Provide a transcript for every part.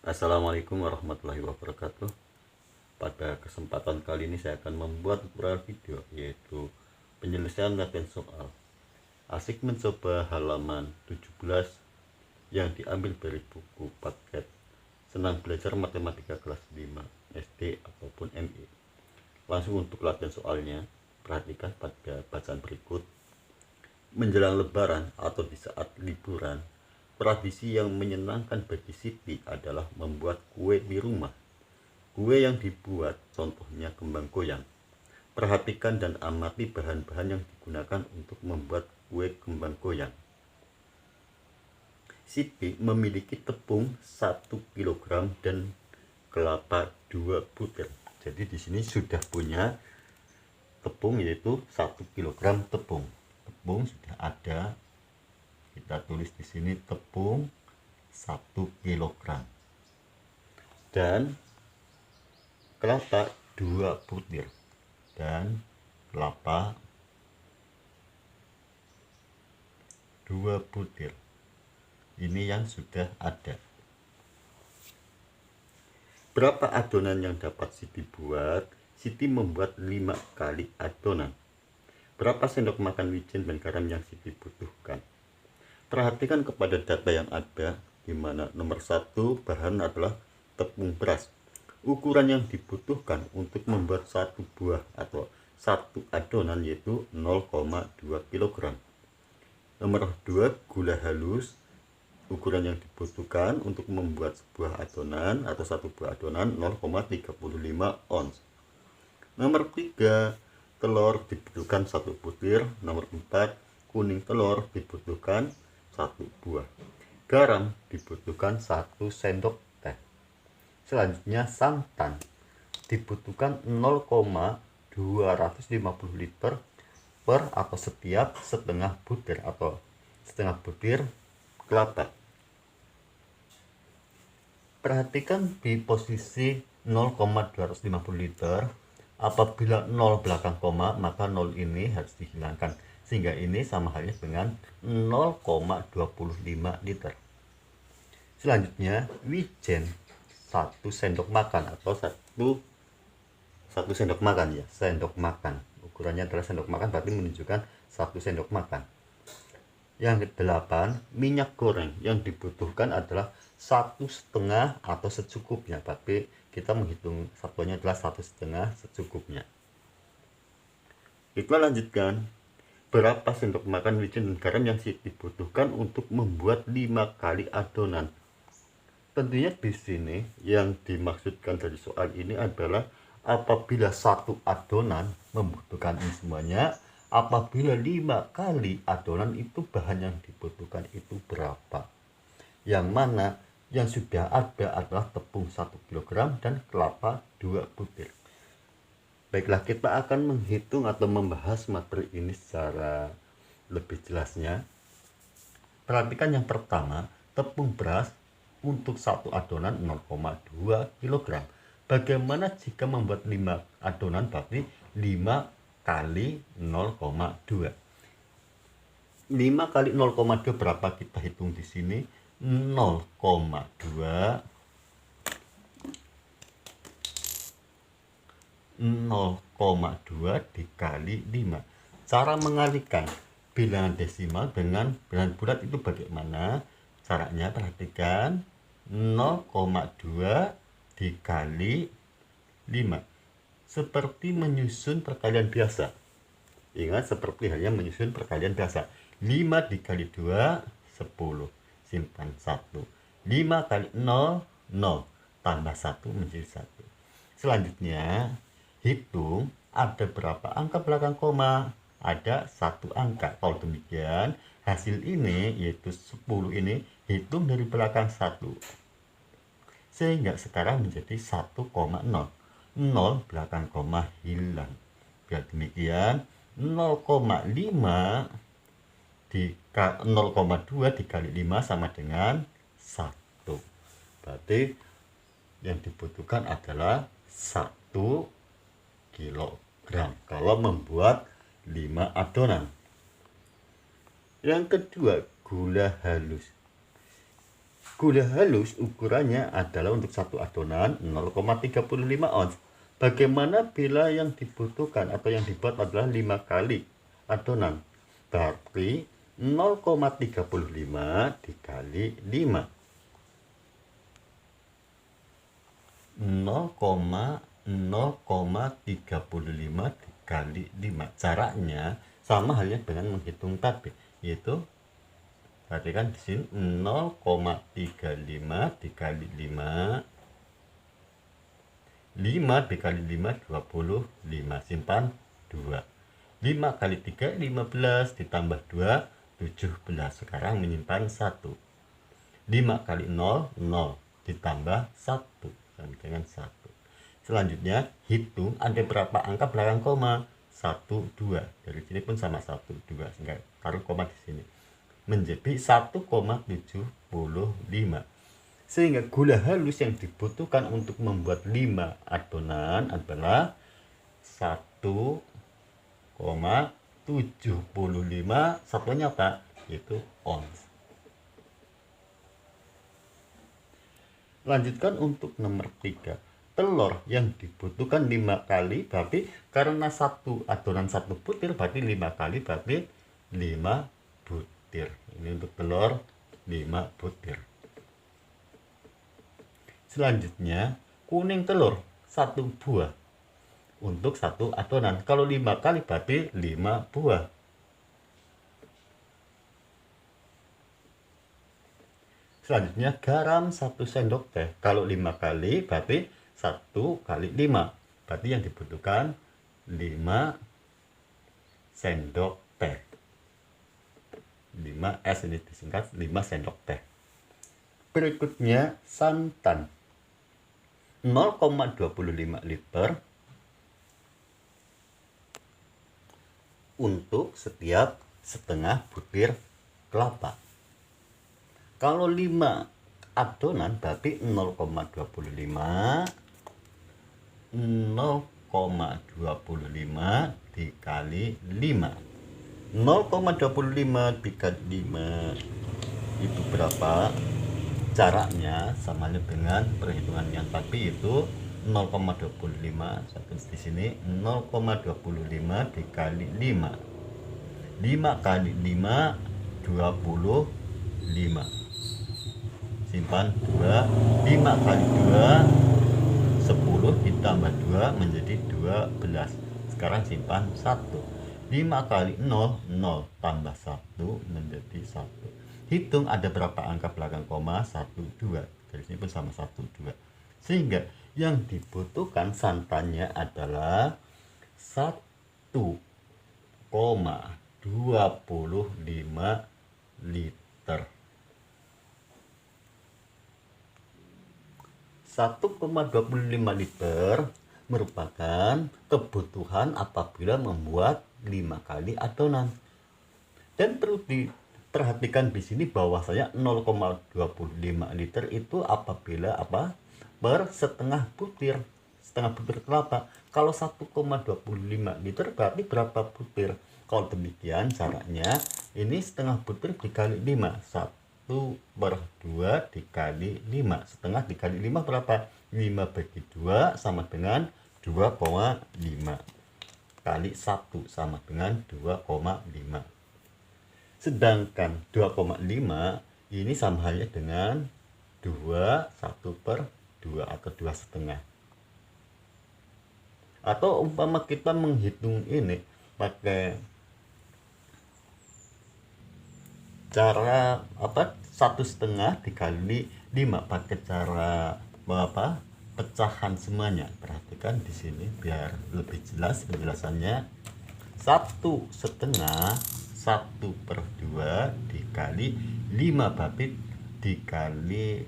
Assalamualaikum warahmatullahi wabarakatuh. Pada kesempatan kali ini saya akan membuat tutorial video, yaitu penyelesaian latihan soal. Asik mencoba halaman 17 yang diambil dari buku paket Senang Belajar Matematika kelas 5 SD ataupun MI. Langsung untuk latihan soalnya, perhatikan pada bacaan berikut. Menjelang lebaran atau di saat liburan, tradisi yang menyenangkan bagi Siti adalah membuat kue di rumah. Kue yang dibuat contohnya kembang goyang. Perhatikan dan amati bahan-bahan yang digunakan untuk membuat kue kembang goyang. Siti memiliki tepung 1 kg dan kelapa 2 butir. Jadi di sini sudah punya tepung, yaitu 1 kg tepung. Tepung sudah ada. Kita tulis di sini tepung 1 kg. Dan kelapa 2 butir. Dan kelapa 2 butir. Ini yang sudah ada. Berapa adonan yang dapat Siti buat? Siti membuat 5 kali adonan. Berapa sendok makan wijen dan garam yang Siti butuhkan? Perhatikan kepada data yang ada, di mana nomor 1 bahan adalah tepung beras. Ukuran yang dibutuhkan untuk membuat satu buah atau satu adonan yaitu 0,2 kg. Nomor 2 gula halus. Ukuran yang dibutuhkan untuk membuat sebuah adonan atau satu buah adonan 0,35 ons. Nomor 3 telur dibutuhkan 1 butir. Nomor 4 kuning telur dibutuhkan 1 buah. Garam dibutuhkan 1 sendok teh. Selanjutnya santan dibutuhkan 0,250 liter per atau setiap setengah butir atau setengah butir kelapa. Perhatikan di posisi 0,250 liter. Apabila 0 belakang koma, maka 0 ini harus dihilangkan, sehingga ini sama halnya dengan 0,25 liter. Selanjutnya wijen 1 sendok makan atau 1 sendok makan ya, sendok makan. Ukurannya adalah sendok makan, berarti menunjukkan 1 sendok makan. Yang ke-8, minyak goreng yang dibutuhkan adalah 1,5 atau secukupnya, tapi kita menghitung satuannya adalah 1,5 secukupnya. Kita lanjutkan. Berapa sendok makan wijen dan garam yang dibutuhkan untuk membuat 5 kali adonan? Tentunya di sini yang dimaksudkan dari soal ini adalah apabila satu adonan membutuhkan ini semuanya, apabila 5 kali adonan itu bahan yang dibutuhkan itu berapa? Yang mana yang sudah ada adalah tepung 1 kg dan kelapa 2 butir. Baiklah, kita akan menghitung atau membahas materi ini secara lebih jelasnya. Perhatikan yang pertama, tepung beras untuk satu adonan 0,2 kg. Bagaimana jika membuat 5 adonan? Berarti 5 kali 0,2. 5 kali 0,2 berapa? Kita hitung di sini 0,2 dikali 5. Cara mengalihkan bilangan desimal dengan bilangan bulat itu bagaimana? Caranya perhatikan 0,2 dikali 5. Seperti menyusun perkalian biasa. Ingat, seperti halnya menyusun perkalian biasa. 5 dikali 2, 10. Simpan 1. 5 kali 0, 0. Tambah 1 menjadi 1. Selanjutnya, hitung ada berapa angka belakang koma. Ada 1 angka. Kalau demikian, hasil ini yaitu 10 ini hitung dari belakang 1. Sehingga sekarang menjadi 1,0. 0 belakang koma hilang. Bila demikian 0,5 0,2 dikali 5 sama dengan 1. Berarti yang dibutuhkan adalah 1 kg kalau membuat 5 adonan. Yang kedua, gula halus. Gula halus ukurannya adalah untuk satu adonan 0,35 ons. Bagaimana bila yang dibutuhkan atau yang dibuat adalah 5 kali adonan? Berarti 0,35 dikali 5. 0,0,35 dikali 5. Caranya sama halnya dengan menghitung tadi, yaitu perhatikan di sini 0,35 dikali 5. 5 dikali 5 25, simpan 2. 5 kali 3 15 ditambah 2 17. Sekarang menyimpan 1. 5 kali 0 0 ditambah 1 sama dengan 1. Selanjutnya hitung ada berapa angka belakang koma. 1 2. Dari sini pun sama 1 2, sehingga taruh koma di sini. Menjadi 1,75. Sehingga gula halus yang dibutuhkan untuk membuat 5 adonan adalah 1,75. Satuannya apa? Yaitu ons. Lanjutkan untuk nomor 3. Telur yang dibutuhkan 5 kali, berarti karena satu adonan 1 butir, berarti 5 kali, berarti 5 butir. Ini untuk telur 5 butir. Selanjutnya kuning telur 1 buah untuk 1 adonan. Kalau 5 kali berarti 5 buah. Selanjutnya garam 1 sendok teh. Kalau 5 kali berarti 1 kali 5. Berarti yang dibutuhkan 5 sendok teh. 5S ini disingkat 5 sendok teh. Berikutnya santan 0,25 liter untuk setiap setengah butir kelapa. Kalau 5 adonan berarti 0,25 dikali 5. 0,25 dikali 5 itu berapa? Caranya sama dengan perhitungan yang tadi, itu 0,25. Saya tulis di sini 0,25 dikali 5. 5 kali 5 25. Simpan 2. 5 kali 2 10 ditambah 2 menjadi 12. Sekarang simpan 1. 5 kali 0 0 tambah 1 menjadi 1. Hitung ada berapa angka belakang koma. 1 2. Dari sini pun sama 1 2. Sehingga yang dibutuhkan santannya adalah 1,25 liter. 1,25 liter merupakan kebutuhan apabila membuat 5 kali adonan. Dan perlu diperhatikan di sini bahwasanya 0,25 liter itu apabila per setengah butir kelapa. Kalau 1,25 liter berarti berapa butir? Kalau demikian caranya, ini setengah butir dikali 5. 1/2 dikali 5. Setengah dikali 5 berapa? 5 bagi 2 sama dengan 2,5. Kali 1 sama dengan 2,5. Sedangkan 2,5 ini sama halnya dengan 2 1/2 atau 2,5. Atau umpama kita menghitung ini pakai cara 1,5 dikali 5 pakai cara pecahan semuanya. Perhatikan di sini biar lebih jelas penjelasannya. 1,5 1/2 dikali 5 berarti dikali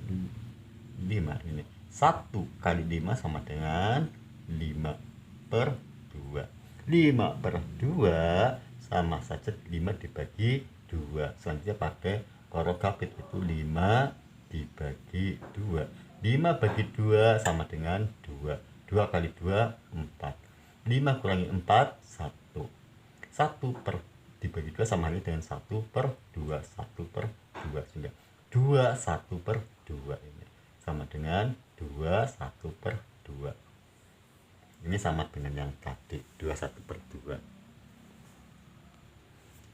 5 ini. 1 kali 5 sama dengan 5/2. 5/2 sama saja 5 dibagi 2. Selanjutnya pakai korogapit, itu 5 dibagi 2. 5 bagi 2 sama dengan 2. 2 kali 2 4. 5 kurangi 4 1. 1 dibagi 2 sama halnya dengan 1/2. 1/2 sehingga 1/2 ini sama dengan 1/2. Ini sama dengan yang tadi 1/2.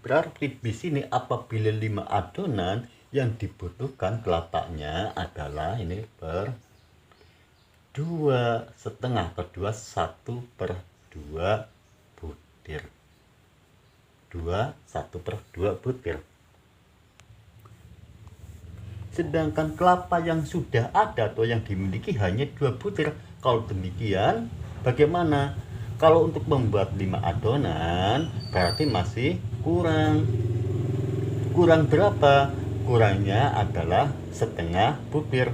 Berarti di sini apabila 5 adonan yang dibutuhkan kelapanya adalah ini per 2,5 kedua 1/2 butir. 1/2 butir. Sedangkan kelapa yang sudah ada atau yang dimiliki hanya 2 butir. Kalau demikian bagaimana? Kalau untuk membuat 5 adonan berarti masih kurang. Kurang berapa? Kurangnya adalah setengah butir.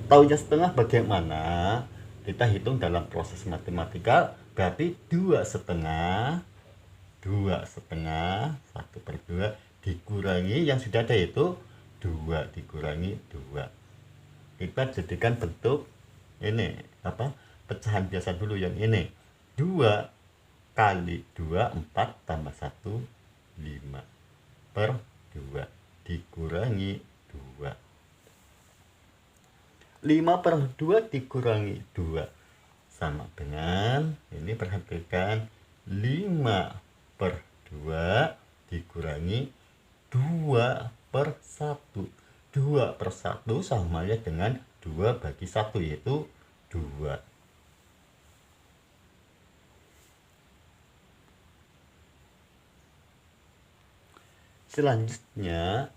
Taunya setengah bagaimana? Kita hitung dalam proses matematika, berarti 2,5 1/2 dikurangi yang sudah ada itu 2 dikurangi 2. Kita jadikan bentuk ini pecahan biasa dulu yang ini. 2 kali 2 4 tambah 1 5 per 2 dikurangi 2. 5/2 dikurangi 2 sama dengan ini, perhatikan 5/2 dikurangi 2/1. 2/1 sama ya dengan 2/1 yaitu 2. Selanjutnya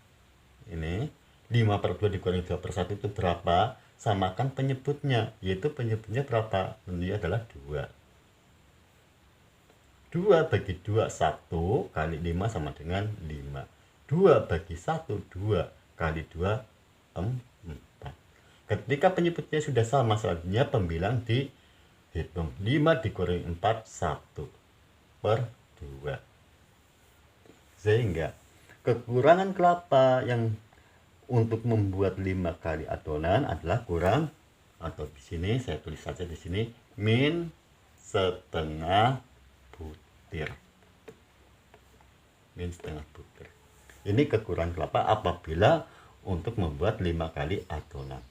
ini 5/2 dikurangi 2/1 itu berapa? Samakan penyebutnya, yaitu penyebutnya berapa? Tentunya adalah 2. 2 bagi 2 1 kali 5 sama dengan 5. 2 bagi 1 2 kali 2 4. Ketika penyebutnya sudah sama, selanjutnya pembilang dihitung. 5 dikurangi 4 1/2. Sehingga kekurangan kelapa yang untuk membuat 5 kali adonan adalah kurang, atau di sini saya tulis saja di sini min setengah butir. Min setengah butir. Ini kekurangan kelapa apabila untuk membuat 5 kali adonan.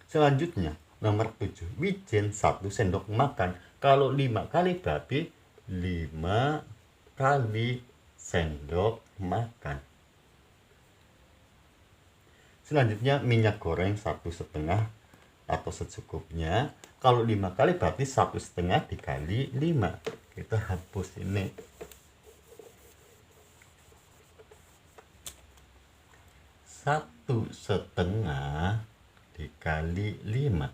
Selanjutnya nomor 7, wijen 1 sendok makan. Kalau 5 kali berarti 5 kali sendok makan. Selanjutnya minyak goreng 1,5 atau secukupnya. Kalau 5 kali berarti 1,5 dikali 5. Kita hapus ini. 1,5 dikali 5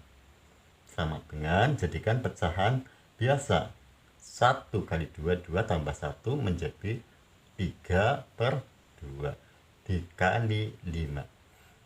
sama dengan, jadikan pecahan biasa. 1 kali 2 2 tambah 1 menjadi 3/2 dikali 5.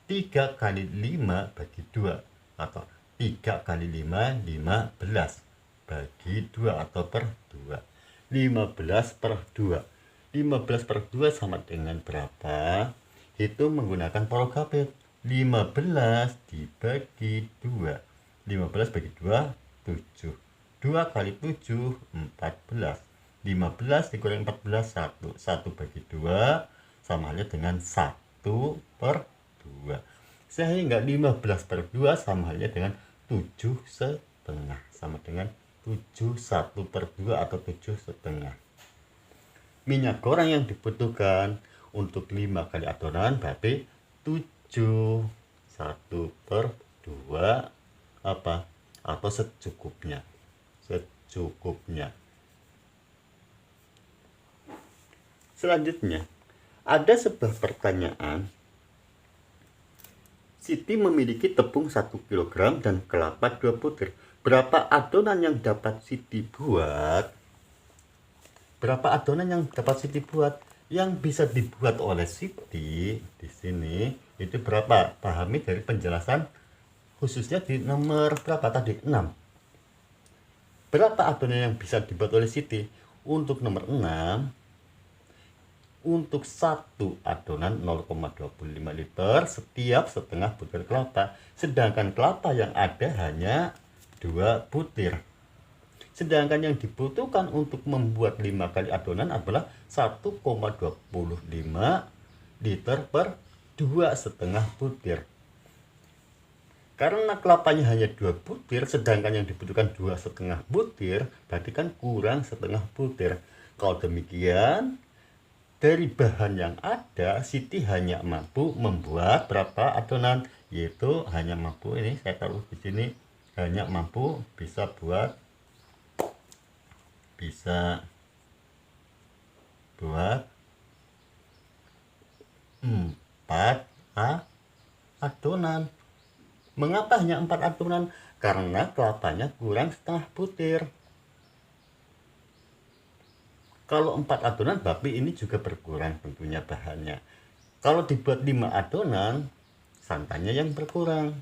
3 kali 5 bagi 2 atau 3 kali 5 15 bagi 2 atau per 2. 15/2. 15/2 sama dengan berapa? Itu menggunakan Prokabet. 15 dibagi 2. 15 bagi 2 7. 2 kali 7 14. 15 dikurangi 14 1. 1 bagi 2 sama halnya dengan 1/2. Sehingga 15/2 sama halnya dengan 7,5. Sama dengan 7 1/2 atau 7,5. Minyak goreng yang dibutuhkan untuk 5 kali adonan berarti 7 1/2 atau secukupnya. Selanjutnya ada sebuah pertanyaan. Siti memiliki tepung 1 kg dan kelapa 2 butir. Berapa adonan yang dapat Siti buat? Berapa adonan yang dapat Siti buat? Yang bisa dibuat oleh Siti di sini itu berapa? Pahami dari penjelasan khususnya di nomor berapa tadi? 6. Berapa adonan yang bisa dibuat oleh Siti? Untuk nomor 6, untuk 1 adonan 0,25 liter setiap setengah butir kelapa. Sedangkan kelapa yang ada hanya 2 butir. Sedangkan yang dibutuhkan untuk membuat 5 kali adonan adalah 1,25 liter per 2,5 butir. Karena kelapanya hanya 2 butir, sedangkan yang dibutuhkan 2,5 butir, berarti kan kurang setengah butir. Kalau demikian, dari bahan yang ada, Siti hanya mampu membuat berapa adonan? Yaitu hanya mampu, ini saya taruh di sini, hanya mampu bisa buat 4 adonan. Mengapa hanya 4 adonan? Karena kelapanya kurang setengah butir. Kalau 4 adonan, berarti ini juga berkurang tentunya bahannya. Kalau dibuat 5 adonan, santannya yang berkurang.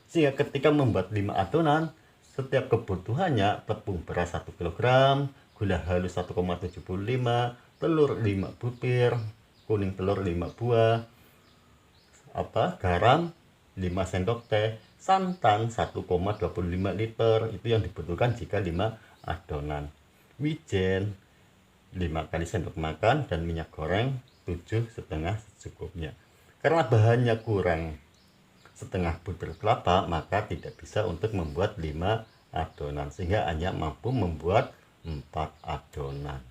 Sehingga ketika membuat 5 adonan, setiap kebutuhannya tepung beras 1 kg, gula halus 1,75, telur 5 butir, kuning telur 5 buah, garam 5 sendok teh, santan 1,25 liter, itu yang dibutuhkan jika 5 adonan. Wijen 5 kali sendok makan, dan minyak goreng 7,5 secukupnya. Karena bahannya kurang setengah butir kelapa, maka tidak bisa untuk membuat 5 adonan, sehingga hanya mampu membuat 4 adonan.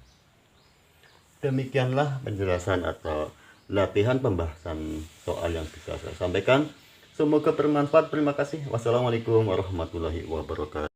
Demikianlah penjelasan atau latihan pembahasan soal yang bisa saya sampaikan. Semoga bermanfaat. Terima kasih. Wassalamualaikum warahmatullahi wabarakatuh.